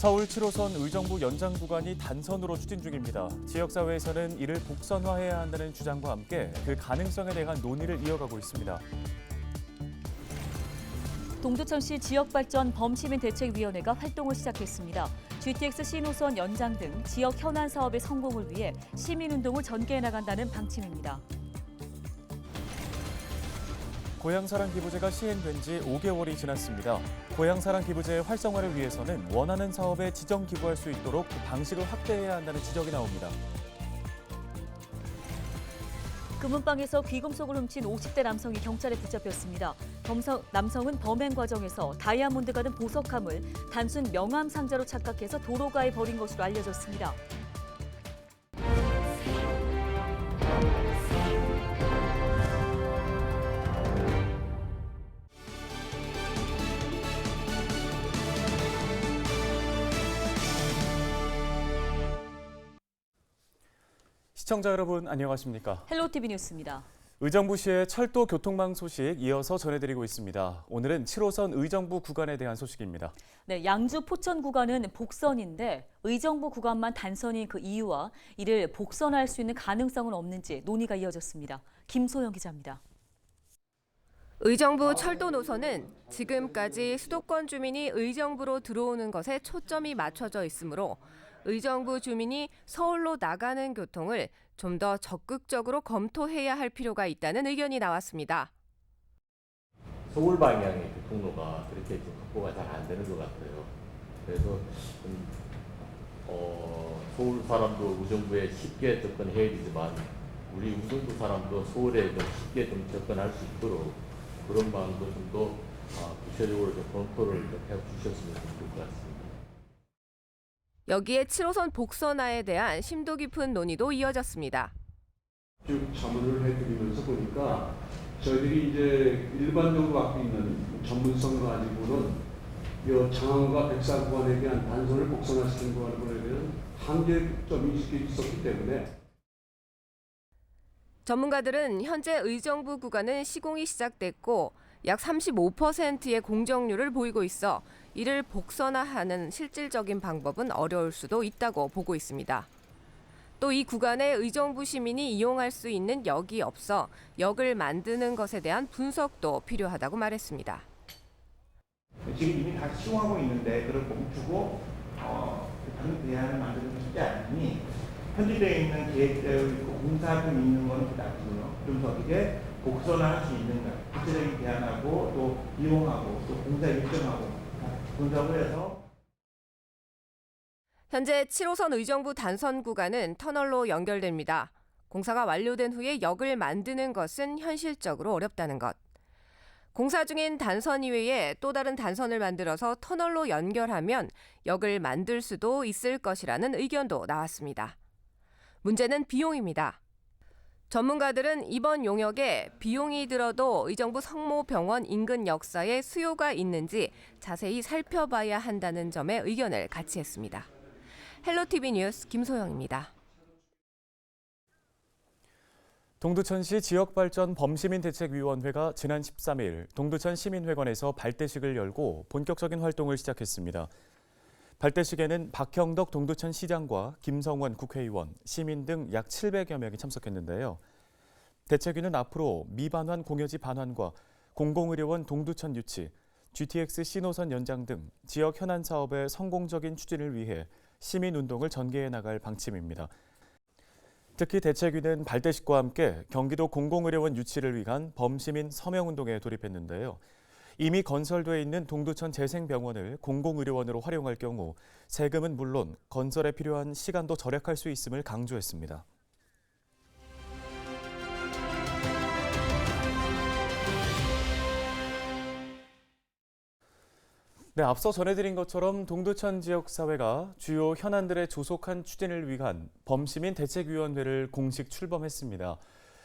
서울 7호선 의정부 연장 구간이 단선으로 추진 중입니다. 지역사회에서는 이를 복선화해야 한다는 주장과 함께 그 가능성에 대한 논의를 이어가고 있습니다. 동두천시 지역발전 범시민대책위원회가 활동을 시작했습니다. GTX 신호선 연장 등 지역 현안 사업의 성공을 위해 시민운동을 전개해 나간다는 방침입니다. 고향사랑 기부제가 시행된 지 5개월이 지났습니다. 고향사랑 기부제의 활성화를 위해서는 원하는 사업에 지정 기부할 수 있도록 그 방식을 확대해야 한다는 지적이 나옵니다. 금은방에서 귀금속을 훔친 50대 남성이 경찰에 붙잡혔습니다. 남성은 범행 과정에서 다이아몬드가 든 보석함을 단순 명함 상자로 착각해서 도로가에 버린 것으로 알려졌습니다. 시청자 여러분 안녕하십니까? 헬로티비 뉴스입니다. 의정부시의 철도 교통망 소식 이어서 전해드리고 있습니다. 오늘은 7호선 의정부 구간에 대한 소식입니다. 네, 양주 포천 구간은 복선인데 의정부 구간만 단선인 그 이유와 이를 복선할 수 있는 가능성은 없는지 논의가 이어졌습니다. 김소영 기자입니다. 의정부 철도 노선은 지금까지 수도권 주민이 의정부로 들어오는 것에 초점이 맞춰져 있으므로 의정부 주민이 서울로 나가는 교통을 좀 더 적극적으로 검토해야 할 필요가 있다는 의견이 나왔습니다. 서울 방향의 교통로가 그렇게 좀 확보가 잘 안 되는 것 같아요. 그래서 서울 사람도 의정부에 쉽게 접근해야 되지만 우리 의정부 사람도 서울에 좀 쉽게 좀 접근할 수 있도록 그런 마음도 좀 더 구체적으로 좀 검토를 좀 해주셨으면 좋을 것 같습니다. 여기에 7호선 복선화에 대한 심도 깊은 논의도 이어졌습니다. 쭉 자문을 해드리면서 보니까 저희들이 이제 일반적으로 갖고 있는 전문성을 가지고는 이 장안과 백사 구간에 대한 단선을 복선화시키는 구간에 대한 한계점이 있었기 때문에 전문가들은 현재 의정부 구간은 시공이 시작됐고 약 35%의 공정률을 보이고 있어 이를 복선화하는 실질적인 방법은 어려울 수도 있다고 보고 있습니다. 또 이 구간에 의정부 시민이 이용할 수 있는 역이 없어 역을 만드는 것에 대한 분석도 필요하다고 말했습니다. 지금 이미 다 시공하고 있는데 그걸 멈추고 다른 대안을 만드는 게 쉽지 않으니 현지되어 있는 계획대로 있고 공사금 있는 거는 그렇고요. 좀 더 어떻게 복선화할 수 있는가, 구체적인 대안하고 또 이용하고 또 공사 일정하고 분석을 해서. 현재 7호선 의정부 단선 구간은 터널로 연결됩니다. 공사가 완료된 후에 역을 만드는 것은 현실적으로 어렵다는 것. 공사 중인 단선 이외에 또 다른 단선을 만들어서 터널로 연결하면 역을 만들 수도 있을 것이라는 의견도 나왔습니다. 문제는 비용입니다. 전문가들은 이번 용역에 비용이 들어도 의정부 성모병원 인근 역사에 수요가 있는지 자세히 살펴봐야 한다는 점에 의견을 같이 했습니다. 헬로티비 뉴스 김소영입니다. 동두천시 지역발전 범시민대책위원회가 지난 13일 동두천 시민회관에서 발대식을 열고 본격적인 활동을 시작했습니다. 발대식에는 박형덕 동두천 시장과 김성원 국회의원, 시민 등 약 700여 명이 참석했는데요. 대책위는 앞으로 미반환 공여지 반환과 공공의료원 동두천 유치, GTX 신호선 연장 등 지역 현안 사업의 성공적인 추진을 위해 시민운동을 전개해 나갈 방침입니다. 특히 대책위는 발대식과 함께 경기도 공공의료원 유치를 위한 범시민 서명운동에 돌입했는데요. 이미 건설돼 있는 동두천 재생병원을 공공의료원으로 활용할 경우 세금은 물론 건설에 필요한 시간도 절약할 수 있음을 강조했습니다. 네, 앞서 전해드린 것처럼 동두천 지역사회가 주요 현안들의 조속한 추진을 위한 범시민 대책위원회를 공식 출범했습니다.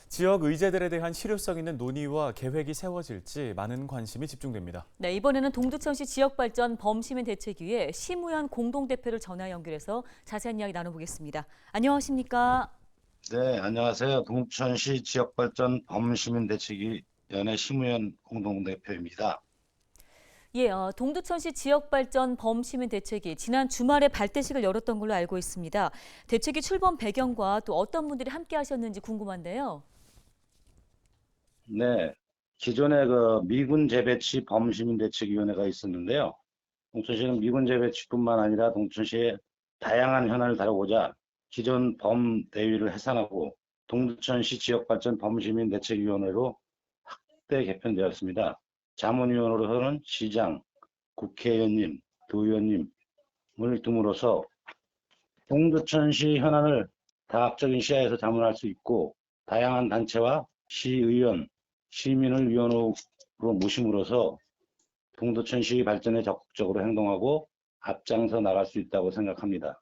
지역 의제들에 대한 실효성 있는 논의와 계획이 세워질지 많은 관심이 집중됩니다. 네, 이번에는 동두천시 지역발전 범시민대책위의 심우현 공동대표를 전화 연결해서 자세한 이야기 나눠보겠습니다. 안녕하십니까? 네, 안녕하세요. 동천시 지역발전 범시민대책위원회 심우현 공동대표입니다. 예, 동두천시 지역발전 범시민 대책이 지난 주말에 발대식을 열었던 걸로 알고 있습니다. 대책이 출범 배경과 또 어떤 분들이 함께 하셨는지 궁금한데요. 네, 기존에 그 미군 재배치 범시민대책위원회가 있었는데요. 동천시는 미군 재배치뿐만 아니라 동천시의 다양한 현안을 다루고자 기존 범대위를 해산하고 동두천시 지역발전 범시민대책위원회로 확대 개편되었습니다. 자문위원으로서는 시장, 국회의원님, 도의원님을 둠으로써 동두천시 현안을 다각적인 시야에서 자문할 수 있고 다양한 단체와 시의원, 시민을 위원으로 모심으로써 동두천시 발전에 적극적으로 행동하고 앞장서 나갈 수 있다고 생각합니다.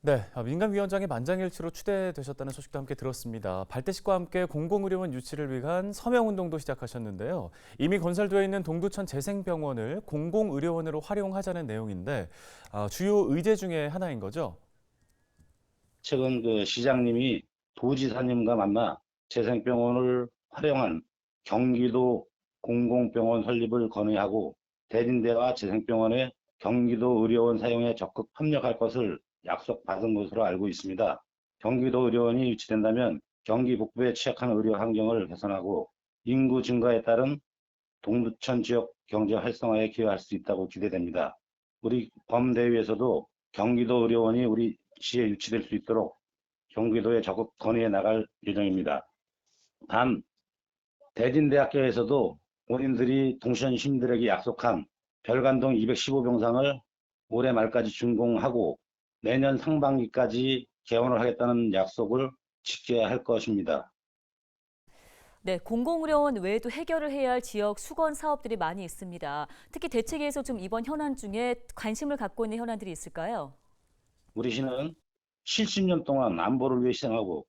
네, 민간위원장이 만장일치로 추대되셨다는 소식도 함께 들었습니다. 발대식과 함께 공공의료원 유치를 위한 서명운동도 시작하셨는데요. 이미 건설되어 있는 동두천 재생병원을 공공의료원으로 활용하자는 내용인데 주요 의제 중에 하나인 거죠? 최근 그 시장님이 도지사님과 만나 재생병원을 활용한 경기도 공공병원 설립을 건의하고 대진대와 재생병원의 경기도 의료원 사용에 적극 협력할 것을 약속받은 것으로 알고 있습니다. 경기도 의료원이 유치된다면 경기 북부에 취약한 의료 환경을 개선하고 인구 증가에 따른 동두천 지역 경제 활성화에 기여할 수 있다고 기대됩니다. 우리 범대위에서도 경기도 의료원이 우리 시에 유치될 수 있도록 경기도에 적극 건의해 나갈 예정입니다. 단, 대진대학교에서도 본인들이 동천 시민들에게 약속한 별관동 215병상을 올해 말까지 준공하고 내년 상반기까지 개원을 하겠다는 약속을 지켜야 할 것입니다. 네, 공공의료원 외에도 해결을 해야 할 지역 수건 사업들이 많이 있습니다. 특히 대책에서 좀 이번 현안 중에 관심을 갖고 있는 현안들이 있을까요? 우리 시는 70년 동안 안보를 위해 희생하고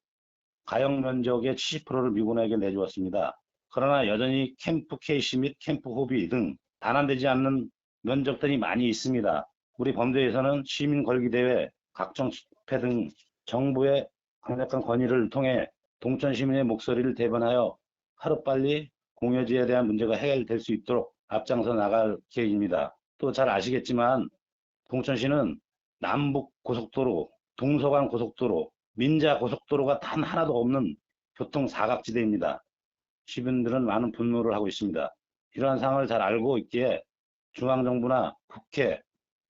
가역 면적의 70%를 미군에게 내주었습니다. 그러나 여전히 캠프 KC 및 캠프 호비 등 단안되지 않는 면적들이 많이 있습니다. 우리 범대에서는 시민 걸기대회, 각종 집회 등 정부의 강력한 건의를 통해 동천 시민의 목소리를 대변하여 하루빨리 공여지에 대한 문제가 해결될 수 있도록 앞장서 나갈 계획입니다. 또 잘 아시겠지만 동천시는 남북 고속도로, 동서간 고속도로, 민자 고속도로가 단 하나도 없는 교통 사각지대입니다. 시민들은 많은 분노를 하고 있습니다. 이러한 상황을 잘 알고 있기에 중앙정부나 국회,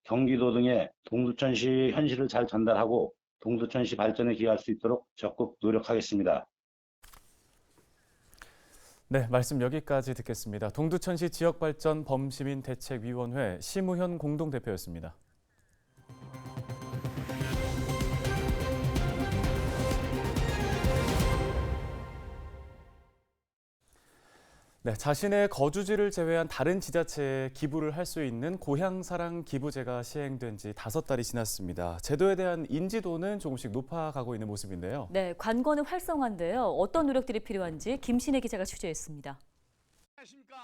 경기도 등의 동두천시 현실을 잘 전달하고 동두천시 발전에 기여할 수 있도록 적극 노력하겠습니다. 네, 말씀 여기까지 듣겠습니다. 동두천시 지역발전 범시민대책위원회 심우현 공동대표였습니다. 네, 자신의 거주지를 제외한 다른 지자체에 기부를 할 수 있는 고향사랑 기부제가 시행된 지 5달이 지났습니다. 제도에 대한 인지도는 조금씩 높아가고 있는 모습인데요. 네, 관건은 활성화인데요. 어떤 노력들이 필요한지 김신혜 기자가 취재했습니다. 안녕하십니까,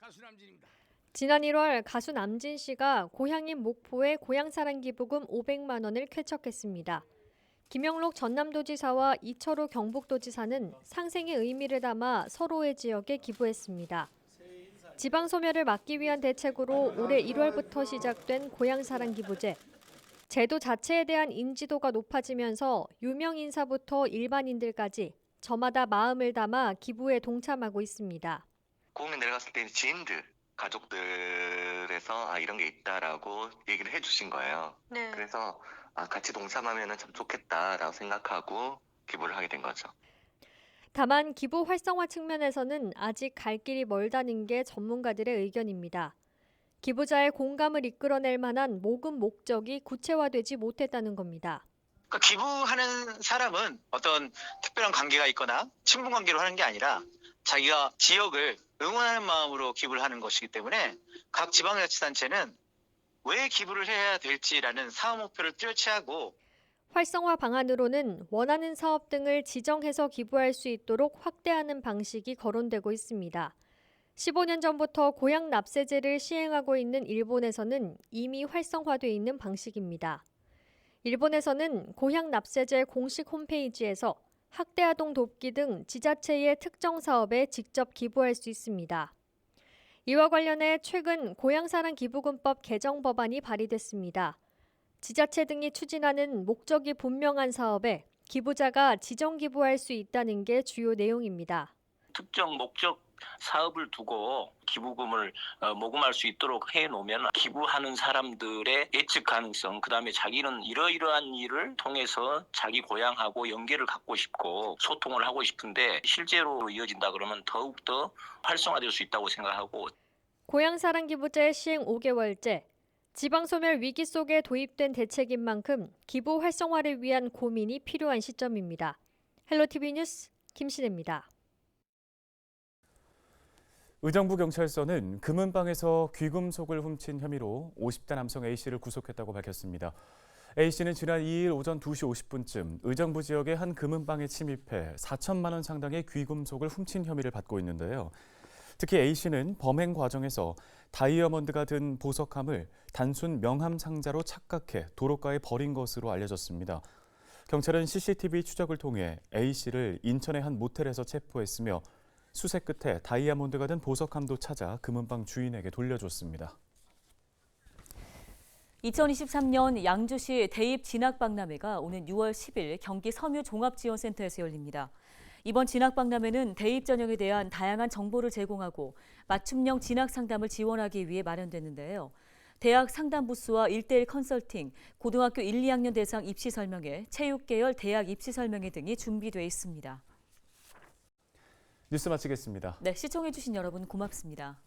가수 남진입니다. 지난 1월 가수 남진 씨가 고향인 목포에 고향사랑 기부금 500만 원을 쾌척했습니다. 김영록 전남도지사와 이철우 경북도지사는 상생의 의미를 담아 서로의 지역에 기부했습니다. 지방 소멸을 막기 위한 대책으로 올해 1월부터 시작된 고향사랑 기부제. 제도 자체에 대한 인지도가 높아지면서 유명 인사부터 일반인들까지 저마다 마음을 담아 기부에 동참하고 있습니다. 공에 내려갔을 때 지인들, 가족들에서 이런 게 있다라고 얘기를 해주신 거예요. 네. 그래서 같이 동참하면 참 좋겠다라고 생각하고 기부를 하게 된 거죠. 다만 기부 활성화 측면에서는 아직 갈 길이 멀다는 게 전문가들의 의견입니다. 기부자의 공감을 이끌어낼 만한 모금 목적이 구체화되지 못했다는 겁니다. 그러니까 기부하는 사람은 어떤 특별한 관계가 있거나 친분 관계로 하는 게 아니라 자기가 지역을 응원하는 마음으로 기부를 하는 것이기 때문에 각 지방자치단체는 왜 기부를 해야 될지라는 사업 목표를 뚜렷이 하고 활성화 방안으로는 원하는 사업 등을 지정해서 기부할 수 있도록 확대하는 방식이 거론되고 있습니다. 15년 전부터 고향 납세제를 시행하고 있는 일본에서는 이미 활성화돼 있는 방식입니다. 일본에서는 고향 납세제 공식 홈페이지에서 학대아동 돕기 등 지자체의 특정 사업에 직접 기부할 수 있습니다. 이와 관련해 최근 고향사랑 기부금법 개정 법안이 발의됐습니다. 지자체 등이 추진하는 목적이 분명한 사업에 기부자가 지정 기부할 수 있다는 게 주요 내용입니다. 특정 목적 사업을 두고 기부금을 모금할 수 있도록 해놓으면 기부하는 사람들의 예측 가능성, 그다음에 자기는 이러이러한 일을 통해서 자기 고향하고 연계를 갖고 싶고 소통을 하고 싶은데 실제로 이어진다 그러면 더욱더 활성화될 수 있다고 생각하고, 고향사랑 기부제 시행 5개월째, 지방소멸 위기 속에 도입된 대책인 만큼 기부 활성화를 위한 고민이 필요한 시점입니다. 헬로티비 뉴스 김신혜입니다. 의정부 경찰서는 금은방에서 귀금속을 훔친 혐의로 50대 남성 A씨를 구속했다고 밝혔습니다. A씨는 지난 2일 오전 2시 50분쯤 의정부 지역의 한 금은방에 침입해 4천만 원 상당의 귀금속을 훔친 혐의를 받고 있는데요. 특히 A씨는 범행 과정에서 다이아몬드가 든 보석함을 단순 명함 상자로 착각해 도로가에 버린 것으로 알려졌습니다. 경찰은 CCTV 추적을 통해 A씨를 인천의 한 모텔에서 체포했으며 수색 끝에 다이아몬드가 든 보석함도 찾아 금은방 주인에게 돌려줬습니다. 2023년 양주시 대입 진학박람회가 오는 6월 10일 경기 섬유 종합지원센터에서 열립니다. 이번 진학박람회는 대입 전형에 대한 다양한 정보를 제공하고 맞춤형 진학 상담을 지원하기 위해 마련됐는데요. 대학 상담 부스와 1:1 컨설팅, 고등학교 1, 2학년 대상 입시 설명회, 체육계열 대학 입시 설명회 등이 준비돼 있습니다. 뉴스 마치겠습니다. 네, 시청해주신 여러분 고맙습니다.